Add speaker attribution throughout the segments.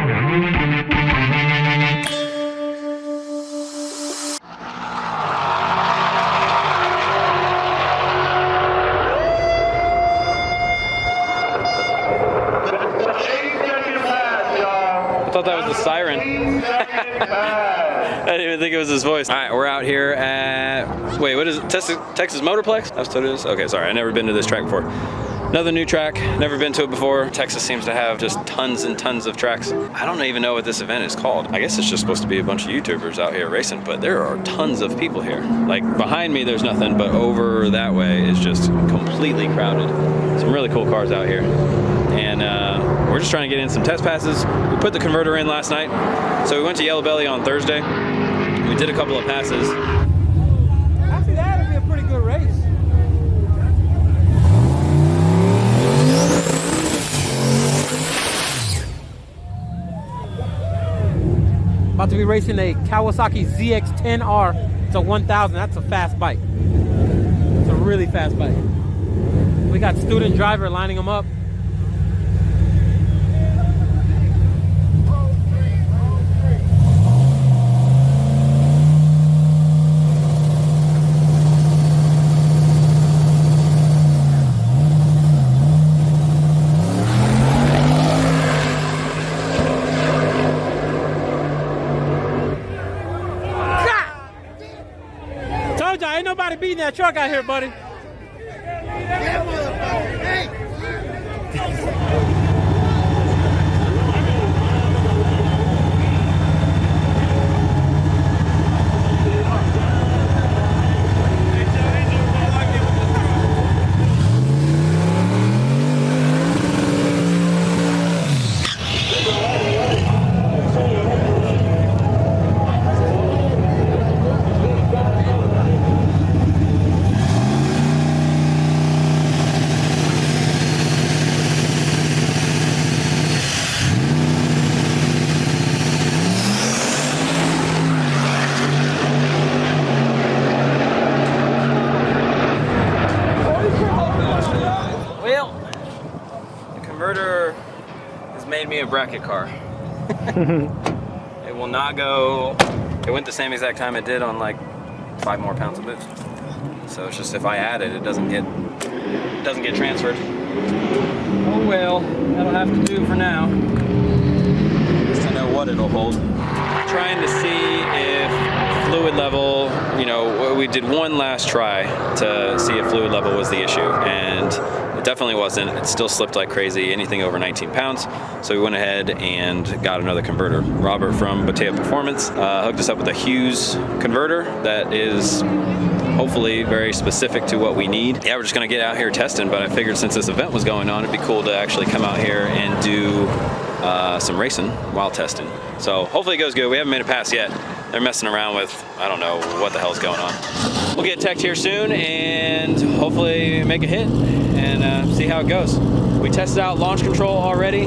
Speaker 1: I thought that was the siren. I didn't even think it was his voice. All right, we're out here at, wait, what is it? Texas Motorplex? That's what it is? Okay, sorry, I've never been to this track before. Another new track, never been to it before. Texas seems to have just tons and tons of tracks. I don't even know what this event is called. I guess it's just supposed to be a bunch of YouTubers out here racing, but there are tons of people here. Like behind me, there's nothing, but over that way is just completely crowded. Some really cool cars out here. And we're just trying to get in some test passes. We put the converter in last night. So we went to Yellow Belly on Thursday. We did a couple of passes.
Speaker 2: After that, it'll be a pretty good race. About to be racing a Kawasaki ZX-10R. It's a 1000. That's a fast bike. It's a really fast bike. We got student driver lining them up. Ain't nobody beating that truck out here, buddy.
Speaker 1: Made me a bracket car. It will not go, it went the same exact time it did on like 5 more pounds of boost. So it's just if I add it, it doesn't get transferred. Oh well, that'll have to do for now. Just to know what it'll hold. Trying to see if fluid level, you know, we did one last try to see if fluid level was the issue, and it definitely wasn't. It still slipped like crazy, anything over 19 pounds. So we went ahead and got another converter. Robert from Hughes Performance hooked us up with a Hughes converter that is hopefully very specific to what we need. Yeah, we're just gonna get out here testing, but I figured since this event was going on, it'd be cool to actually come out here and do some racing while testing. So hopefully it goes good. We haven't made a pass yet. They're messing around with, I don't know what the hell's going on. We'll get teched here soon and hopefully make a hit and see how it goes. We tested out launch control already.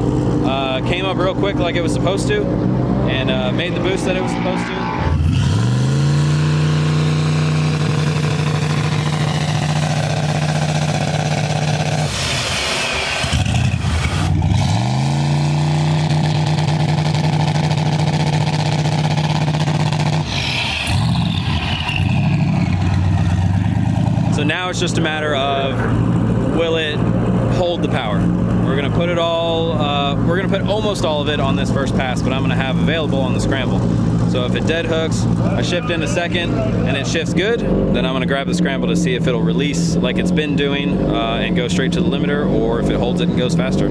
Speaker 1: Came up real quick like it was supposed to, and made the boost that it was supposed to. So now it's just a matter of, will it hold the power? We're gonna put it all, we're gonna put almost all of it on this first pass, but I'm gonna have available on the scramble. So if it dead hooks, I shift into second and it shifts good, then I'm gonna grab the scramble to see if it'll release like it's been doing and go straight to the limiter, or if it holds it and goes faster.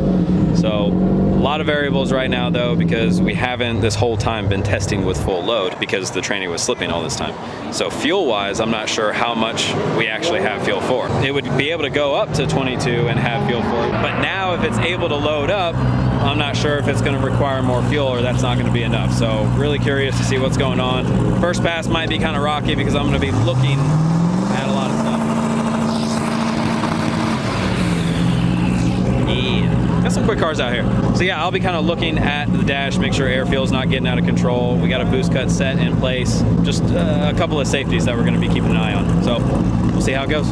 Speaker 1: So a lot of variables right now though, because we haven't this whole time been testing with full load because the trainer was slipping all this time. So fuel wise, I'm not sure how much we actually have fuel for. It would be able to go up to 22 and have fuel for it, but now if it's able to load up, I'm not sure if it's going to require more fuel or that's not going to be enough. So really curious to see what's going on. First pass might be kind of rocky because I'm going to be looking at a lot of stuff. Yeah, got some quick cars out here. So yeah, I'll be kind of looking at the dash, make sure air fuel's not getting out of control. We got a boost cut set in place. Just a couple of safeties that we're going to be keeping an eye on. So we'll see how it goes.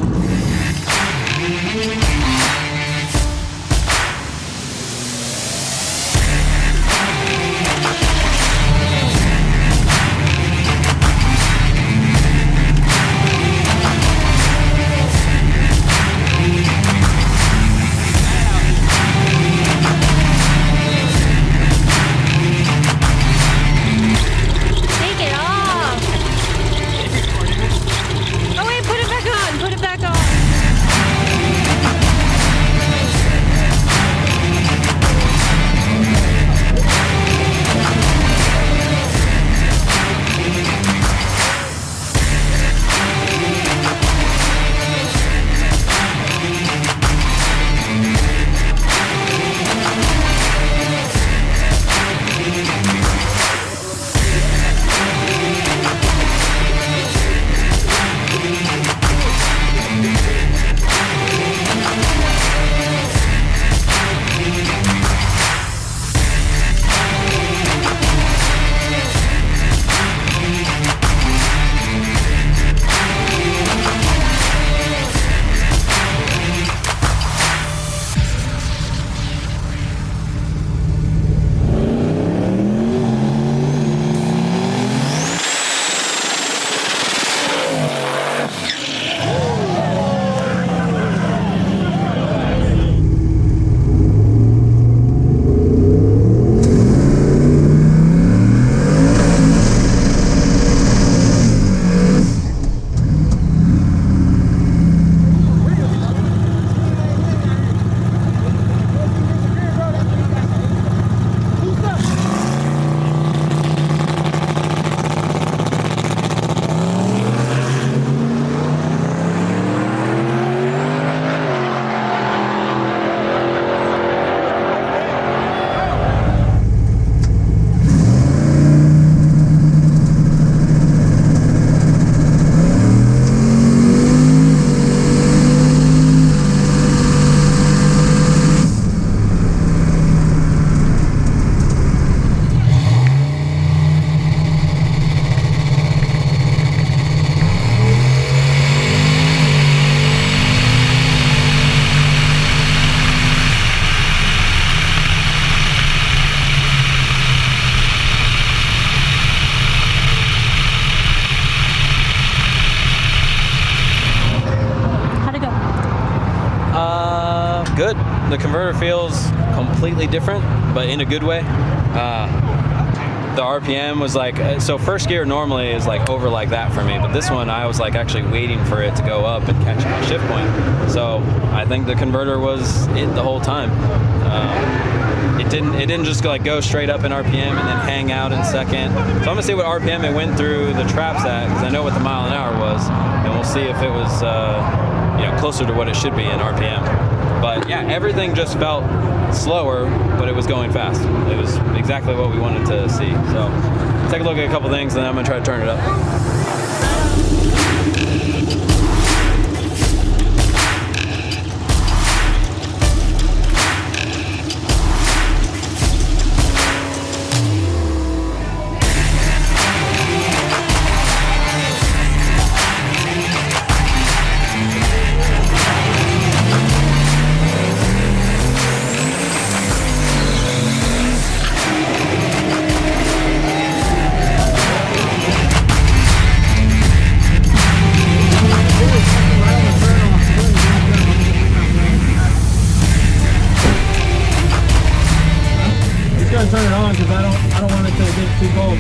Speaker 1: the converter feels completely different, but in a good way. The RPM was like, so first gear normally is like over like that for me, but this one I was like actually waiting for it to go up and catch my shift point. So I think the converter was it the whole time. It didn't just like go straight up in RPM and then hang out in second. So I'm gonna see what RPM it went through the traps at, because I know what the mile an hour was, and we'll see if it was closer to what it should be in RPM. But yeah, everything just felt slower, but it was going fast. It was exactly what we wanted to see. So take a look at a couple things, and then I'm gonna try to turn it up.
Speaker 2: Turn it on because I don't want it to get too cold.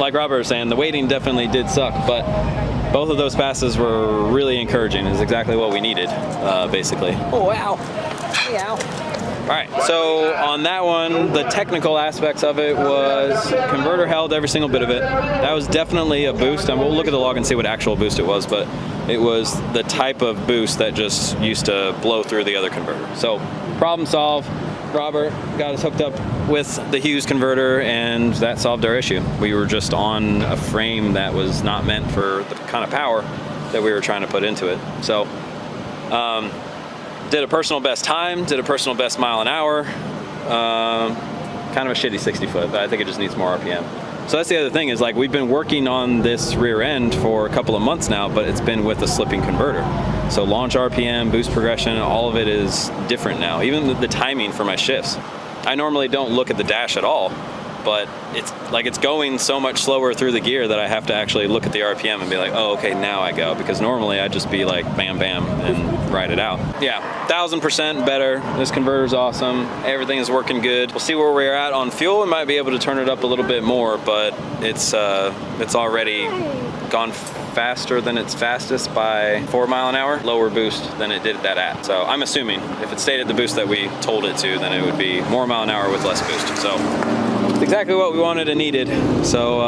Speaker 1: Like Robert was saying, the waiting definitely did suck, but both of those passes were really encouraging. Is exactly what we needed, basically. Oh, wow. Hey, ow. All right, so on that one, the technical aspects of it was converter held every single bit of it. That was definitely a boost, and we'll look at the log and see what actual boost it was, but it was the type of boost that just used to blow through the other converter. So problem solved. Robert got us hooked up with the Hughes converter, and that solved our issue. We were just on a frame that was not meant for the kind of power that we were trying to put into it. So did a personal best time, did a personal best mile an hour, kind of a shitty 60 foot, but I think it just needs more RPM. So that's the other thing, is like we've been working on this rear end for a couple of months now, but it's been with a slipping converter. So launch RPM, boost progression, all of it is different now. Even the timing for my shifts. I normally don't look at the dash at all, but it's going so much slower through the gear that I have to actually look at the RPM and be like, oh, okay, now I go. Because normally I'd just be like, bam, bam, and ride it out. Yeah, 1000% better. This converter's awesome. Everything is working good. We'll see where we're at on fuel. We might be able to turn it up a little bit more, but it's already gone faster than its fastest by 4 mile an hour, lower boost than it did that at. So I'm assuming if it stayed at the boost that we told it to, then it would be more mile an hour with less boost. So it's exactly what we wanted and needed. So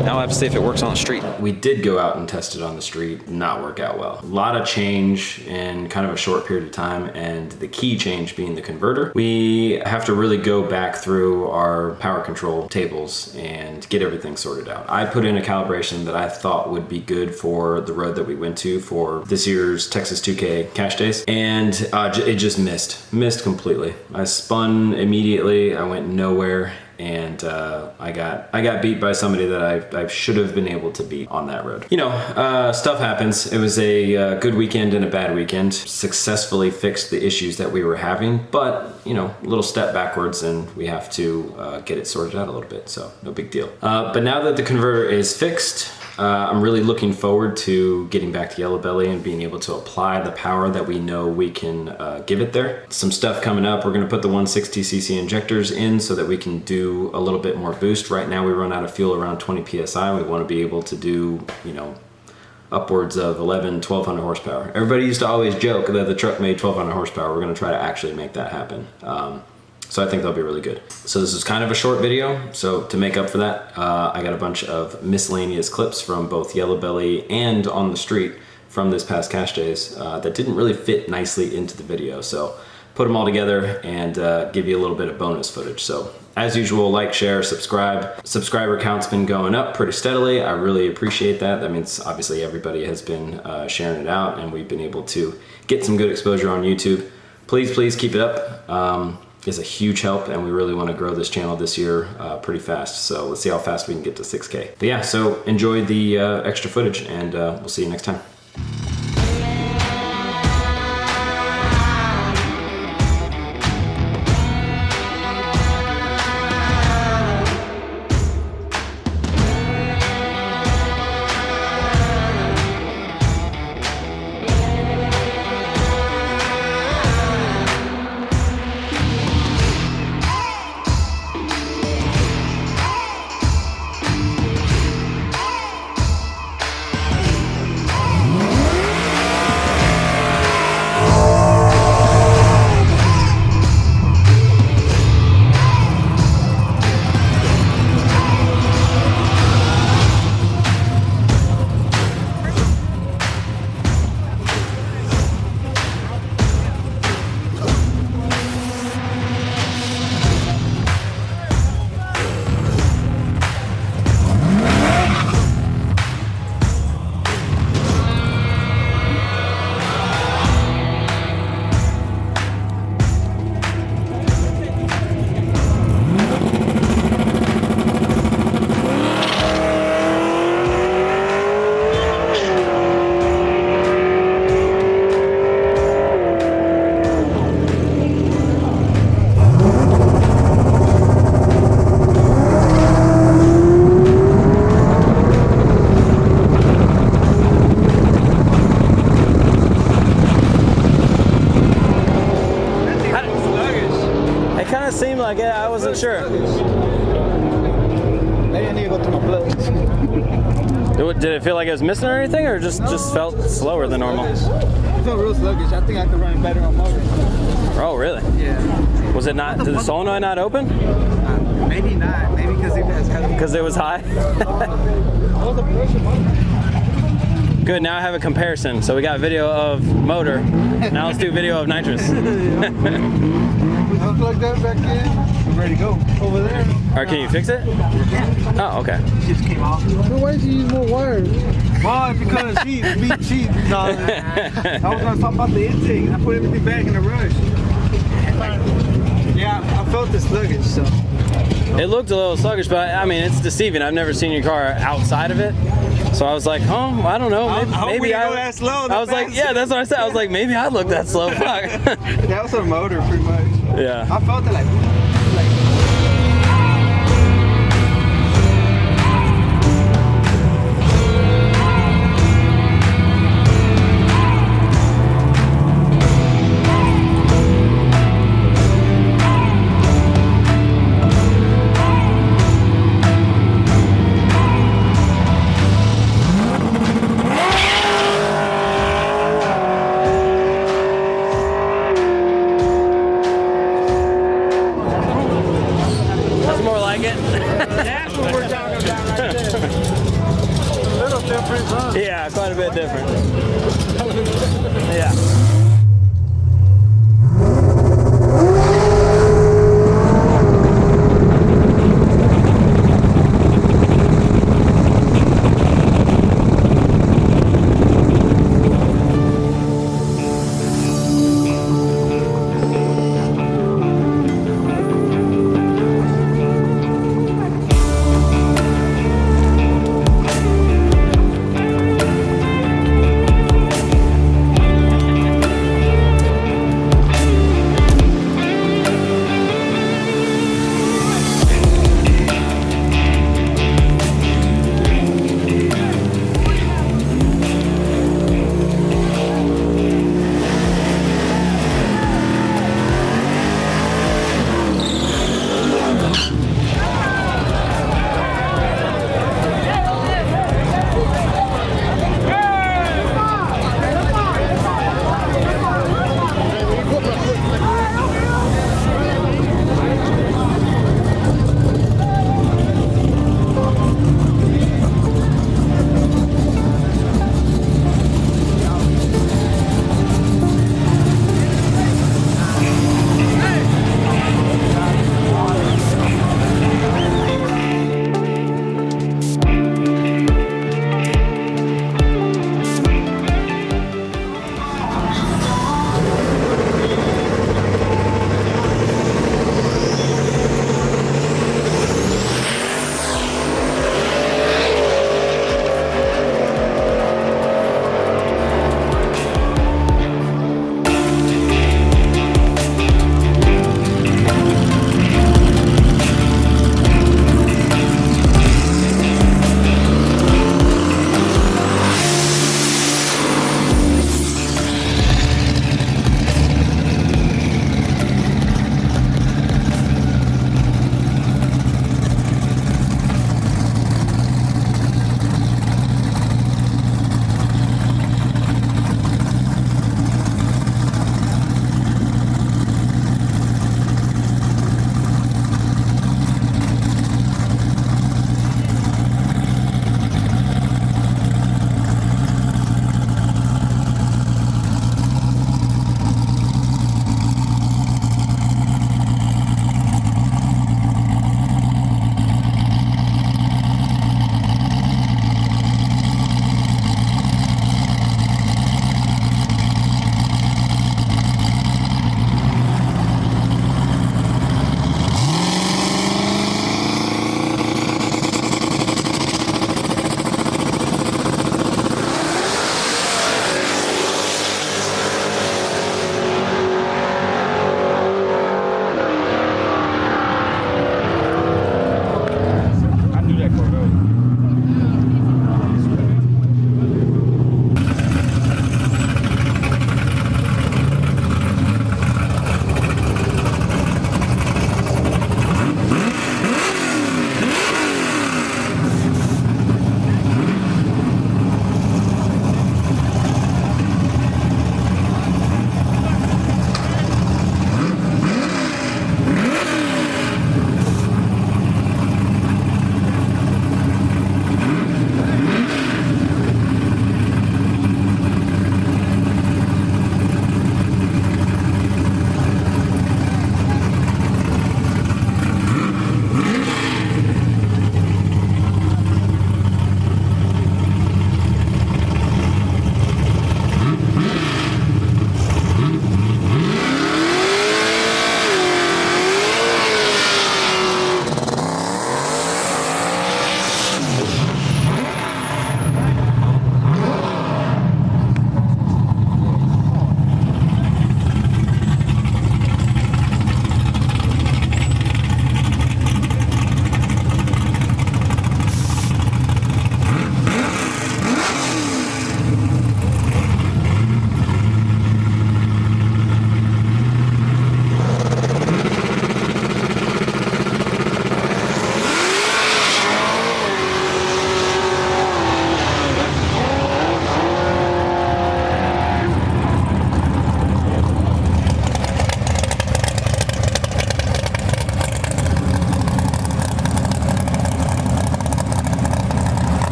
Speaker 1: now I have to see if it works on the street.
Speaker 3: We did go out and test it on the street, not work out well. A lot of change in kind of a short period of time, and the key change being the converter. We have to really go back through our power control tables and get everything sorted out. I put in a calibration that I thought would be good for the road that we went to for this year's Texas 2K cash days, and it just missed completely. I spun immediately, I went nowhere, and I got beat by somebody that I should have been able to beat on that road. You know, stuff happens. It was a good weekend and a bad weekend. Successfully fixed the issues that we were having, but you know, a little step backwards, and we have to get it sorted out a little bit, so no big deal. But now that the converter is fixed, I'm really looking forward to getting back to Yellow Belly and being able to apply the power that we know we can give it there. Some stuff coming up. We're going to put the 160cc injectors in so that we can do a little bit more boost. Right now we run out of fuel around 20 psi. We want to be able to do, you know, upwards of 1200 horsepower. Everybody used to always joke that the truck made 1200 horsepower. We're going to try to actually make that happen. So I think they'll be really good. So this is kind of a short video. So to make up for that, I got a bunch of miscellaneous clips from both Yellow Belly and on the street from this past cash days that didn't really fit nicely into the video. So put them all together and give you a little bit of bonus footage. So as usual, like, share, subscribe. Subscriber count's been going up pretty steadily. I really appreciate that. That means obviously everybody has been sharing it out and we've been able to get some good exposure on YouTube. Please keep it up. Is a huge help, and we really want to grow this channel this year pretty fast. So let's see how fast we can get to 6K. But yeah, so enjoy the extra footage, and we'll see you next time.
Speaker 1: Seemed like it. I wasn't sure.
Speaker 4: Maybe I need to go through my plugs.
Speaker 1: Did it feel like it was missing or anything, or just felt slower than normal?
Speaker 4: It felt real sluggish. I think I could run it better on motor.
Speaker 1: Oh, really?
Speaker 4: Yeah.
Speaker 1: Was it not? Did the solenoid not open?
Speaker 4: Maybe not. Maybe because it was heavy.
Speaker 1: Because it was high. Good. Now I have a comparison. So we got video of motor. Now let's do video of nitrous.
Speaker 4: Unplug that back in. I'm ready to go. Over there.
Speaker 1: Or can you fix it?
Speaker 4: Yeah.
Speaker 1: Oh, okay.
Speaker 4: It just came off.
Speaker 2: So why did you use more wires?
Speaker 4: Why? Because cheap. Be cheap. No, I was going to talk about the intake. I put everything back in a rush. Yeah, I felt the sluggish, so.
Speaker 1: It looked a little sluggish, but I mean, it's deceiving. I've never seen your car outside of it. So I was like, huh, I don't know. Maybe
Speaker 4: I go that slow.
Speaker 1: I was like, yeah, that's what I said. I was like, maybe I look that slow. Fuck.
Speaker 4: That was a motor, pretty much.
Speaker 1: Yeah.
Speaker 4: I felt it like
Speaker 2: That's what we're talking about right there. A little different, huh?
Speaker 1: Yeah, quite a bit different. Yeah.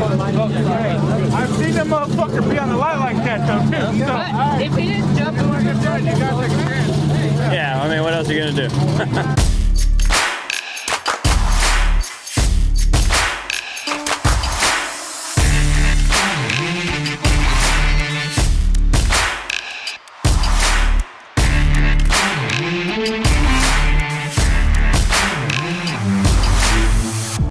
Speaker 4: I've seen that motherfucker be on the light like that though too. So,
Speaker 5: If he didn't jump,
Speaker 4: you got the experience.
Speaker 1: Yeah, I mean, what else are you gonna do?